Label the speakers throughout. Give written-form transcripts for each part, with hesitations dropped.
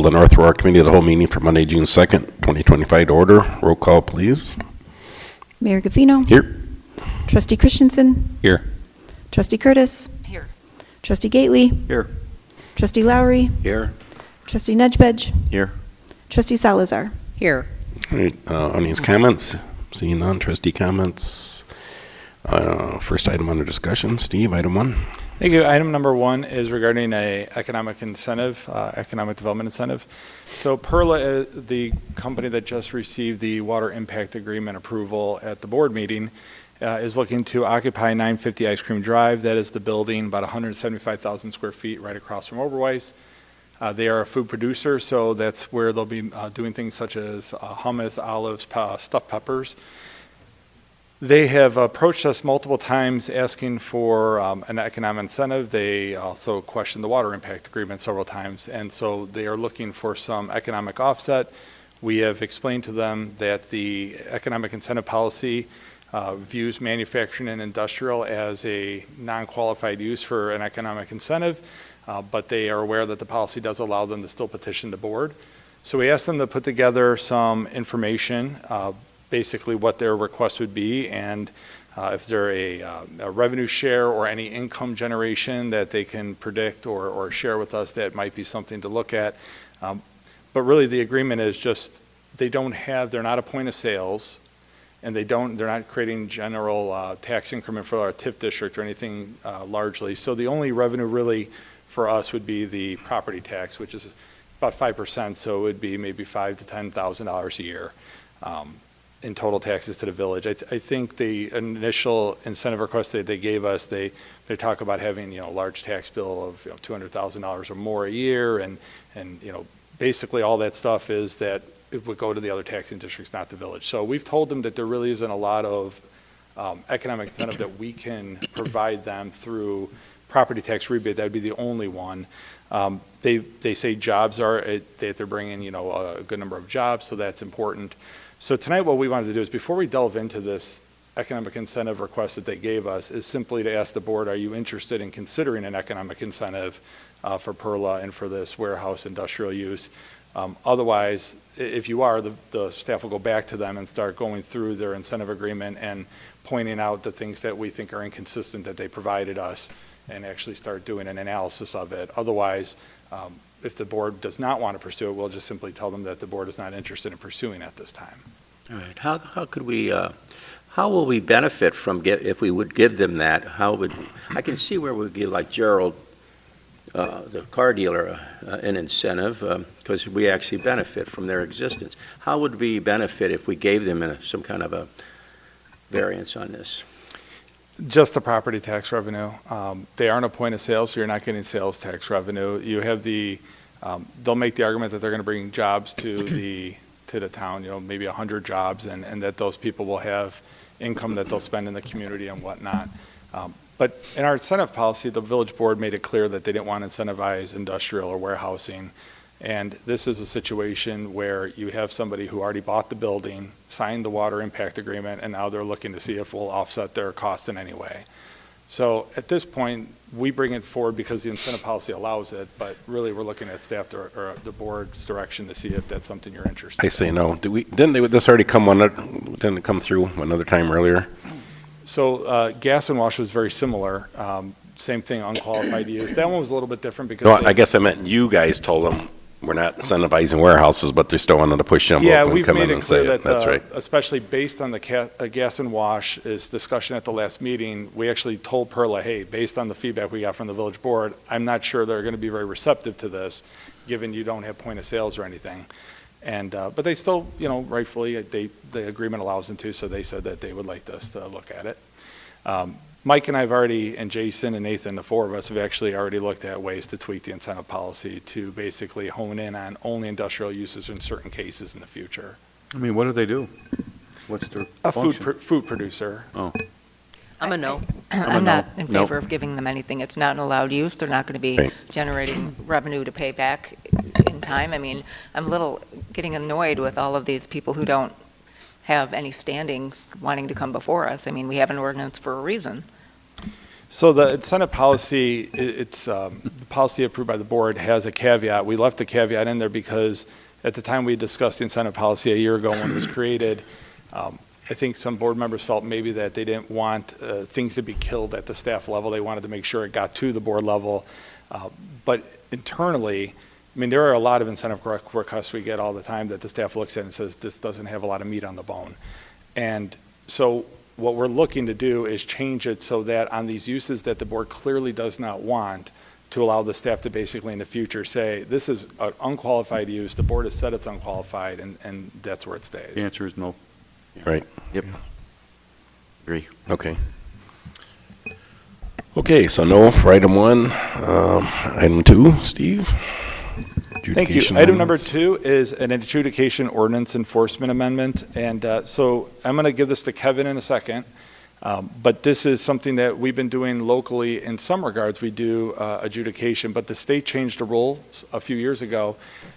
Speaker 1: call the North Aurora Committee of the whole meeting for Monday, June 2nd, 2025 to order. Roll call, please.
Speaker 2: Mayor Gaffino.
Speaker 1: Here.
Speaker 2: Trustee Christensen.
Speaker 1: Here.
Speaker 2: Trustee Curtis.
Speaker 3: Here.
Speaker 2: Trustee Gately.
Speaker 1: Here.
Speaker 2: Trustee Lowry.
Speaker 1: Here.
Speaker 2: Trustee Nedved.
Speaker 1: Here.
Speaker 2: Trustee Salazar.
Speaker 3: Here.
Speaker 1: All right, audience comments? Seeing none, trustee comments. First item under discussion. Steve, item 1.
Speaker 4: Thank you. Item number 1 is regarding a economic incentive, economic development incentive. So Perla, the company that just received the water impact agreement approval at the board meeting, is looking to occupy 950 Ice Cream Drive. That is the building, about 175,000 square feet right across from Oberweis. They are a food producer, so that's where they'll be doing things such as hummus, olives, stuffed peppers. They have approached us multiple times asking for an economic incentive. They also questioned the water impact agreement several times, and so they are looking for some economic offset. We have explained to them that the economic incentive policy views manufacturing and industrial as a non-qualified use for an economic incentive, but they are aware that the policy does allow them to still petition the board. So we asked them to put together some information, basically what their request would be, and if they're a revenue share or any income generation that they can predict or share with us, that might be something to look at. But really the agreement is just, they're not a point of sales, and they're not creating general tax increment for our TIF district or anything largely. So the only revenue really for us would be the property tax, which is about 5%, so it would be maybe $5,000 to $10,000 a year. In total taxes to the village. I think the initial incentive request that they gave us, they talk about having, a large tax bill of $200,000 or more a year, and basically all that stuff is that it would go to the other taxing districts, not the village. So we've told them that there really isn't a lot of economic incentive that we can provide them through property tax rebate. That would be the only one. They say jobs that they're bringing, a good number of jobs, so that's important. So tonight what we wanted to do is, before we delve into this economic incentive request that they gave us, is simply to ask the board, are you interested in considering an economic incentive for Perla and for this warehouse industrial use? Otherwise, if you are, the staff will go back to them and start going through their incentive agreement and pointing out the things that we think are inconsistent that they provided us, and actually start doing an analysis of it. Otherwise, if the board does not want to pursue it, we'll just simply tell them that the board is not interested in pursuing at this time.
Speaker 5: All right. How could we? How will we benefit from if we would give them that? I can see where we would give, like Gerald, the car dealer, an incentive because we actually benefit from their existence. How would we benefit if we gave them some kind of a variance on this?
Speaker 4: Just the property tax revenue. They aren't a point of sale, so you're not getting sales tax revenue. You have they'll make the argument that they're going to bring jobs to the town, maybe 100 jobs, and that those people will have income that they'll spend in the community and whatnot. But in our incentive policy, the village board made it clear that they didn't want to incentivize industrial or warehousing. And this is a situation where you have somebody who already bought the building, signed the water impact agreement, and now they're looking to see if we'll offset their cost in any way. So at this point, we bring it forward because the incentive policy allows it, but really we're looking at staff or the board's direction to see if that's something you're interested in.
Speaker 1: I say no. This already didn't it come through another time earlier?
Speaker 4: So gas and wash was very similar. Same thing, unqualified use. That one was a little bit different because
Speaker 1: No, I guess I meant you guys told them we're not incentivizing warehouses, but they still wanted to push them
Speaker 4: yeah,
Speaker 1: up and
Speaker 4: we've
Speaker 1: come
Speaker 4: made
Speaker 1: in
Speaker 4: it
Speaker 1: and say
Speaker 4: clear
Speaker 1: it.
Speaker 4: that,
Speaker 1: That's right.
Speaker 4: especially based on the gas and wash is discussion at the last meeting, we actually told Perla, hey, based on the feedback we got from the village board, I'm not sure they're going to be very receptive to this, given you don't have point of sales or anything. And but they still, rightfully, the agreement allows them to, so they said that they would like us to look at it. Mike and I have already, and Jason and Nathan, the four of us, have actually already looked at ways to tweak the incentive policy to basically hone in on only industrial uses in certain cases in the future.
Speaker 6: I mean, what do they do? What's their
Speaker 4: A
Speaker 6: function?
Speaker 4: food producer.
Speaker 6: Oh,
Speaker 3: I'm a no.
Speaker 6: I'm
Speaker 3: not
Speaker 6: no.
Speaker 3: in favor of giving them anything. It's not an allowed use. They're not going to be
Speaker 1: Right.
Speaker 3: generating revenue to pay back in time. I mean, I'm a little getting annoyed with all of these people who don't have any standing wanting to come before us. I mean, we have an ordinance for a reason.
Speaker 4: So the incentive policy, it's the policy approved by the board has a caveat. We left the caveat in there because at the time we discussed the incentive policy a year ago when it was created, I think some board members felt maybe that they didn't want things to be killed at the staff level. They wanted to make sure it got to the board level. But internally, I mean, there are a lot of incentive requests we get all the time that the staff looks at and says, this doesn't have a lot of meat on the bone. And so what we're looking to do is change it so that on these uses that the board clearly does not want, to allow the staff to basically in the future say, this is an unqualified use, the board has said it's unqualified, and that's where it stays.
Speaker 6: The answer is no.
Speaker 1: Right.
Speaker 6: Yep. Agree.
Speaker 1: Okay. Okay, so no for item 1. Item 2, Steve?
Speaker 4: Thank you.
Speaker 1: Adjudication
Speaker 4: Item number
Speaker 1: amendments.
Speaker 4: 2 is an adjudication ordinance enforcement amendment. And so I'm going to give this to Kevin in a second. But this is something that we've been doing locally. In some regards, we do adjudication, but the state changed the rules a few years ago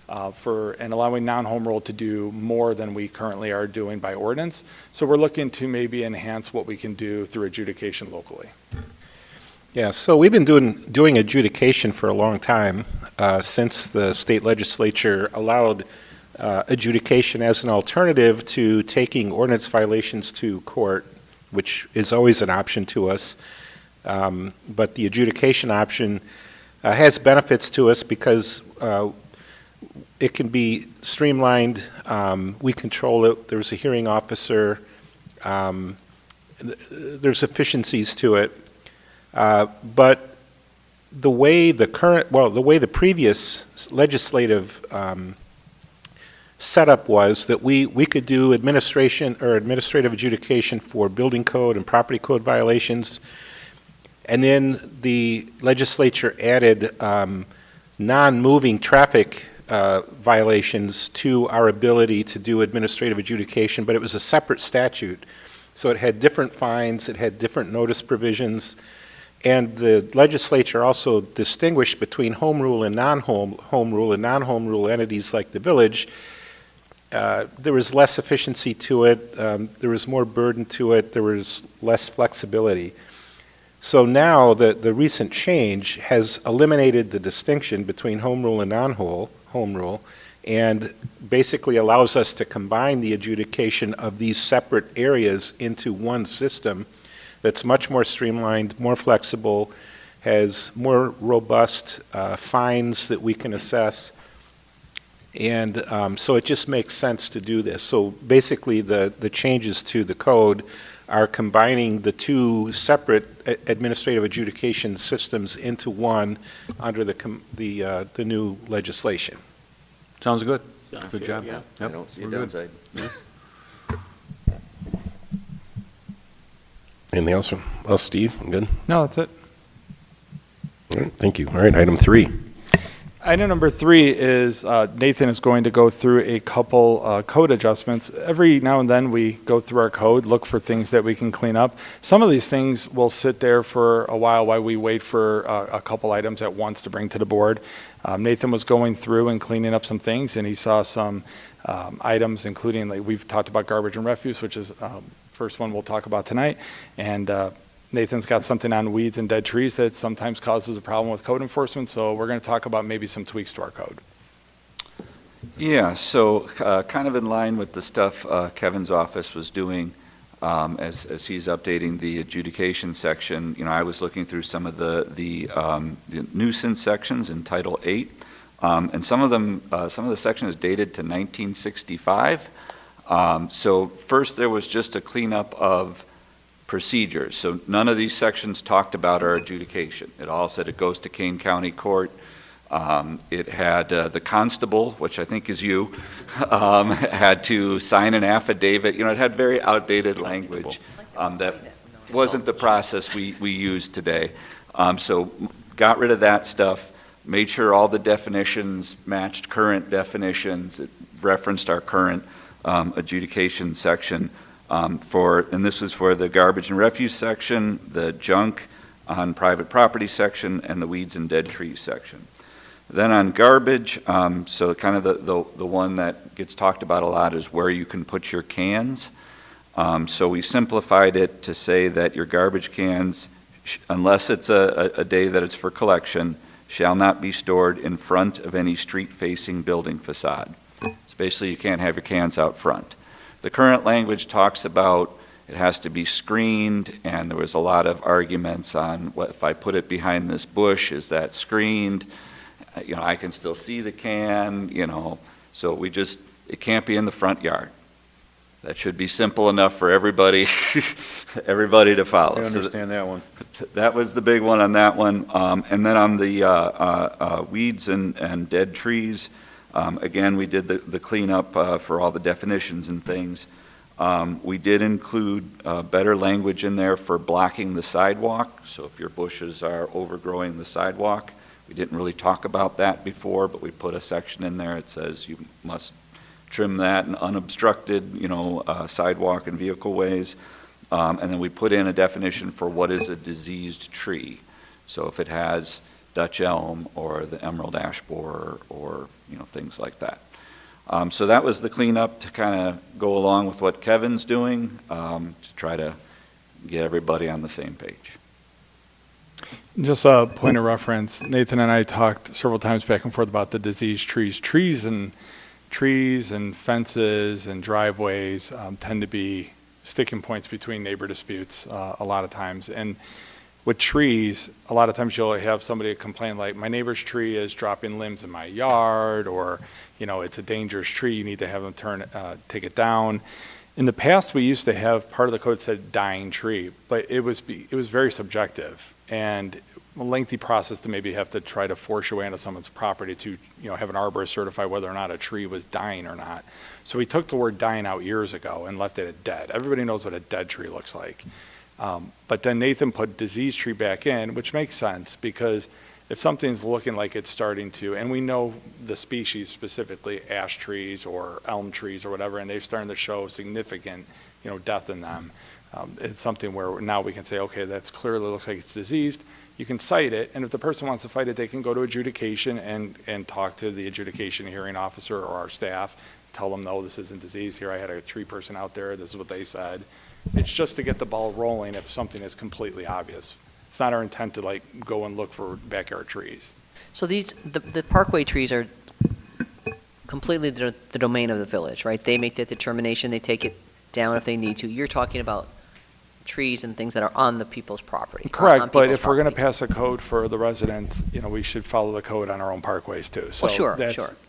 Speaker 4: and allowing non-home rule to do more than we currently are doing by ordinance. So we're looking to maybe enhance what we can do through adjudication locally.
Speaker 7: Yeah, so we've been doing adjudication for a long time, since the state legislature allowed adjudication as an alternative to taking ordinance violations to court, which is always an option to us. But the adjudication option has benefits to us because it can be streamlined. We control it. There's a hearing officer. There's efficiencies to it. But the way the previous legislative setup was that we could do administrative adjudication for building code and property code violations, and then the legislature added non-moving traffic violations to our ability to do administrative adjudication, but it was a separate statute. So it had different fines, it had different notice provisions, and the legislature also distinguished between home rule and non-home rule, and non-home rule entities like the village. There was less efficiency to it, there was more burden to it, there was less flexibility. So now the recent change has eliminated the distinction between home rule and non-home rule, and basically allows us to combine the adjudication of these separate areas into one system that's much more streamlined, more flexible, has more robust fines that we can assess. And so it just makes sense to do this. So basically the changes to the code are combining the two separate administrative adjudication systems into one under the new legislation.
Speaker 6: Sounds good.
Speaker 5: Yeah.
Speaker 6: Good job.
Speaker 5: Yeah.
Speaker 6: Yep,
Speaker 8: I don't see a
Speaker 6: we're good.
Speaker 8: downside.
Speaker 1: Anything else from us, Steve? I'm good?
Speaker 4: No, that's it.
Speaker 1: All right, thank you. All right, item 3.
Speaker 4: Item number 3 is Nathan is going to go through a couple code adjustments. Every now and then we go through our code, look for things that we can clean up. Some of these things will sit there for a while we wait for a couple items at once to bring to the board. Nathan was going through and cleaning up some things, and he saw some items, including like we've talked about garbage and refuse, which is first one we'll talk about tonight. And Nathan's got something on weeds and dead trees that sometimes causes a problem with code enforcement, so we're going to talk about maybe some tweaks to our code.
Speaker 8: Yeah, so kind of in line with the stuff Kevin's office was doing as he's updating the adjudication section. You know, I was looking through some of the nuisance sections in Title 8, and some of the section is dated to 1965. So first there was just a cleanup of procedures. So none of these sections talked about our adjudication. It all said it goes to Kane County Court. It had the constable, which I think is you, had to sign an affidavit. You know, it had very outdated language that wasn't the process we use today. So got rid of that stuff, made sure all the definitions matched current definitions. It referenced our current adjudication section. And this was for the garbage and refuse section, the junk on private property section, and the weeds and dead trees section. Then on garbage, so kind of the one that gets talked about a lot is where you can put your cans. So we simplified it to say that your garbage cans unless it's a day that it's for collection, shall not be stored in front of any street-facing building facade. So basically, you can't have your cans out front. The current language talks about it has to be screened, and there was a lot of arguments on what if I put it behind this bush, is that screened? You know, I can still see the can, you know, so it can't be in the front yard. That should be simple enough for everybody, everybody to follow.
Speaker 6: I
Speaker 8: So
Speaker 6: understand that one.
Speaker 8: that was the big one on that one. And then on the weeds and dead trees, again, we did the cleanup for all the definitions and things. We did include better language in there for blocking the sidewalk. So if your bushes are overgrowing the sidewalk, we didn't really talk about that before, but we put a section in there. It says you must trim that in unobstructed, you know, sidewalk and vehicle ways. And then we put in a definition for what is a diseased tree. So if it has Dutch elm or the emerald ash borer or, you know, things like that. So that was the cleanup to kind of go along with what Kevin's doing, to try to get everybody on the same page.
Speaker 4: Just a point of reference, Nathan and I talked several times back and forth about the diseased trees. Trees and fences and driveways tend to be sticking points between neighbor disputes a lot of times. And with trees, a lot of times you'll have somebody complain like, my neighbor's tree is dropping limbs in my yard, or, you know, it's a dangerous tree, you need to have them take it down. In the past, we used to have part of the code said dying tree, but it was very subjective and a lengthy process to maybe have to try to force your way into someone's property to, you know, have an arborist certify whether or not a tree was dying or not. So we took the word dying out years ago and left it at dead. Everybody knows what a dead tree looks like. But then Nathan put diseased tree back in, which makes sense because if something's looking like it's starting to, and we know the species specifically, ash trees or elm trees or whatever, and they're starting to show significant, you know, death in them. It's something where now we can say, okay, that's clearly looks like it's diseased. You can cite it, and if the person wants to fight it, they can go to adjudication and talk to the adjudication hearing officer or our staff, tell them, no, this isn't disease. Here, I had a tree person out there. This is what they said. It's just to get the ball rolling if something is completely obvious. It's not our intent to like go and look for backyard trees.
Speaker 9: So the parkway trees are completely the domain of the village, right? They make that determination, they take it down if they need to. You're talking about trees and things that are on the people's property.
Speaker 4: Correct, but if we're going to pass a code for the residents, you know, we should follow the code on our own parkways too. So
Speaker 9: sure.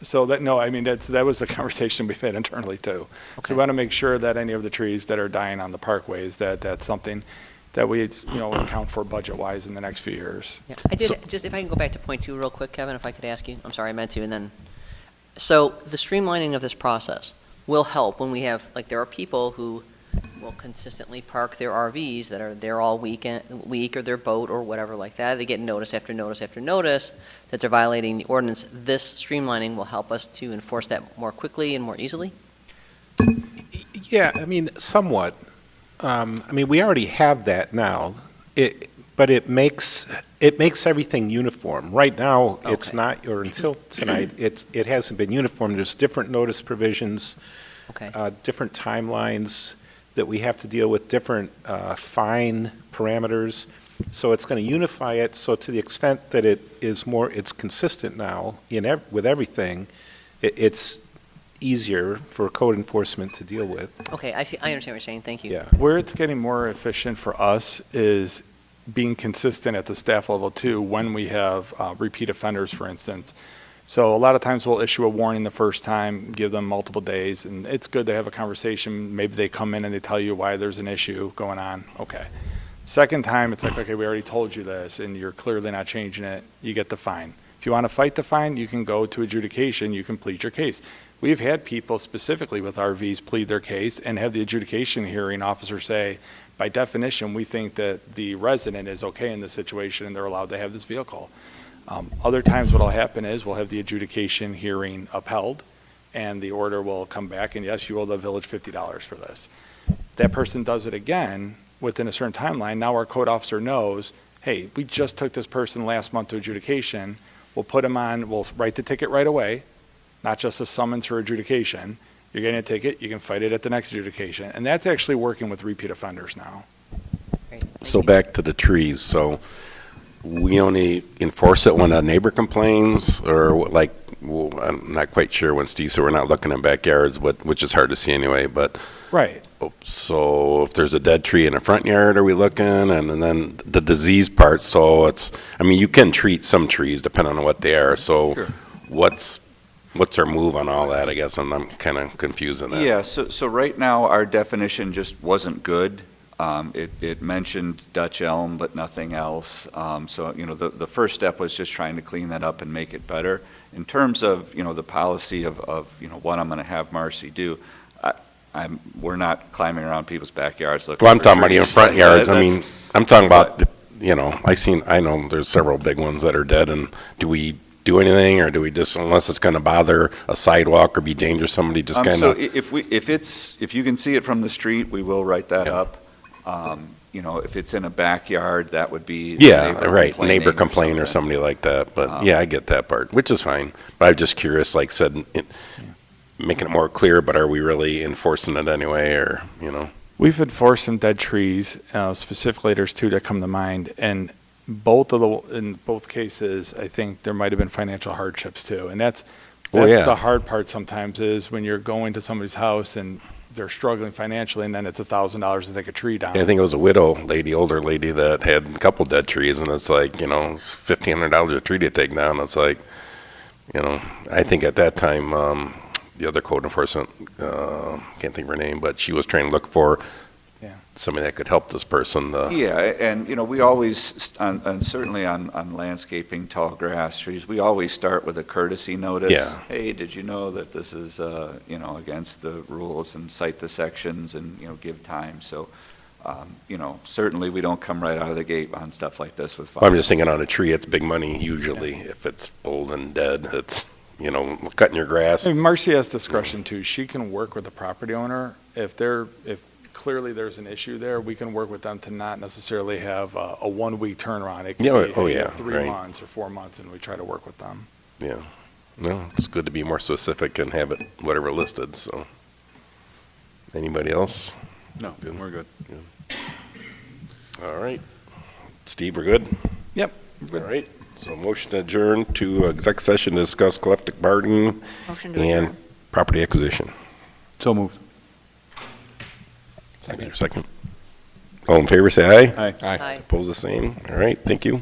Speaker 4: So that, no, I mean, that was the conversation we've had internally too.
Speaker 9: Okay.
Speaker 4: So we want to make sure that any of the trees that are dying on the parkways, that's something that we, you know, account for budget-wise in the next few years.
Speaker 9: Yeah, I did, just if I can go back to point 2 real quick, Kevin, if I could ask you. I'm sorry, I meant to, and then, so the streamlining of this process will help when we have, like, there are people who will consistently park their RVs that are there all week or their boat or whatever like that. They get notice after notice after notice that they're violating the ordinance. This streamlining will help us to enforce that more quickly and more easily?
Speaker 7: Yeah, I mean, somewhat. I mean, we already have that now, but it makes everything uniform. Right now, it's
Speaker 9: Okay.
Speaker 7: not, or until tonight, it hasn't been uniform. There's different notice provisions,
Speaker 9: Okay.
Speaker 7: different timelines that we have to deal with, different fine parameters. So it's going to unify it, so to the extent that it's consistent now with everything, it's easier for code enforcement to deal with.
Speaker 9: Okay, I see. I understand what you're saying. Thank you.
Speaker 7: Yeah.
Speaker 4: Where it's getting more efficient for us is being consistent at the staff level too when we have repeat offenders, for instance. So a lot of times we'll issue a warning the first time, give them multiple days, and it's good to have a conversation. Maybe they come in and they tell you why there's an issue going on. Okay. Second time, it's like, okay, we already told you this, and you're clearly not changing it. You get the fine. If you want to fight the fine, you can go to adjudication. You can plead your case. We've had people specifically with RVs plead their case and have the adjudication hearing officer say, by definition, we think that the resident is okay in this situation and they're allowed to have this vehicle. Other times what will happen is we'll have the adjudication hearing upheld and the order will come back and yes, you owe the village $50 for this. That person does it again within a certain timeline. Now our code officer knows, hey, we just took this person last month to adjudication. We'll put him on, we'll write the ticket right away, not just a summons for adjudication. You're getting a ticket, you can fight it at the next adjudication. And that's actually working with repeat offenders now.
Speaker 9: Great.
Speaker 1: So back to the trees, so we only enforce it when a neighbor complains, or like, well, I'm not quite sure when Steve said we're not looking in backyards, but, which is hard to see anyway, but,
Speaker 4: Right.
Speaker 1: so if there's a dead tree in the front yard, are we looking? And then the disease part, so it's, I mean, you can treat some trees depending on what they are, so
Speaker 8: Sure.
Speaker 1: what's our move on all that, I guess, I'm kind of confused on that.
Speaker 8: Yeah, so right now, our definition just wasn't good. It mentioned Dutch elm, but nothing else. So, the first step was just trying to clean that up and make it better. In terms of, the policy of what I'm going to have Marcy do, we're not climbing around people's backyards looking
Speaker 1: Well, I'm
Speaker 8: for
Speaker 1: talking about even
Speaker 8: trees.
Speaker 1: front yards, I
Speaker 8: That's-
Speaker 1: mean, I'm talking about, I know there's several big ones that are dead, and do we do anything, or do we just, unless it's gonna bother a sidewalk or be dangerous, somebody just
Speaker 8: So
Speaker 1: kinda,
Speaker 8: if you can see it from the street, we will write that
Speaker 1: Yeah.
Speaker 8: up. If it's in a backyard, that would be.
Speaker 1: yeah, right, neighbor
Speaker 8: complaining
Speaker 1: complain or somebody like that, but, yeah, I get that part, which is fine. But I'm just curious, like I said, making it more clear, but are we really enforcing it anyway, or,
Speaker 4: We've enforced some dead trees, specifically there's two that come to mind, and in both cases, I think there might have been financial hardships too, and that's
Speaker 1: yeah.
Speaker 4: the hard part sometimes is when you're going to somebody's house and they're struggling financially, and then it's $1,000 to take a tree down.
Speaker 1: I think it was a widow lady, older lady, that had a couple dead trees, and it's like, it's $1,500 a tree to take down. It's like, I think at that time, the other code enforcement, can't think of her name, but she was trying to look for
Speaker 4: Yeah.
Speaker 1: somebody that could help this person.
Speaker 8: Yeah, and, we always, and certainly on landscaping, tall grass, trees, we always start with a courtesy notice.
Speaker 1: Yeah.
Speaker 8: Hey, did you know that this is, against the rules, and cite the sections and, give time. So, certainly we don't come right out of the gate on stuff like this with fires.
Speaker 1: I'm just thinking on a tree, it's big money usually. If it's old and dead, it's, cutting your grass.
Speaker 4: And Marcy has discretion too. She can work with the property owner. If clearly there's an issue there, we can work with them to not necessarily have a 1 week turnaround. It can
Speaker 1: Yeah,
Speaker 4: be,
Speaker 1: oh,
Speaker 4: hey, you
Speaker 1: yeah,
Speaker 4: have 3
Speaker 1: right.
Speaker 4: months or 4 months, and we try to work with them.
Speaker 1: Yeah. No, it's good to be more specific and have it whatever listed, so. Anybody else?
Speaker 6: No, we're good.
Speaker 1: All right. Steve, we're good?
Speaker 4: Yep.
Speaker 1: All right. So motion to adjourn to exec session to discuss collective bargaining
Speaker 3: Motion to
Speaker 1: and
Speaker 3: adjourn.
Speaker 1: property acquisition.
Speaker 6: So moved.
Speaker 1: Second. All in favor, say aye.
Speaker 6: Aye.
Speaker 9: Aye.
Speaker 1: Oppose the same. All right, thank you.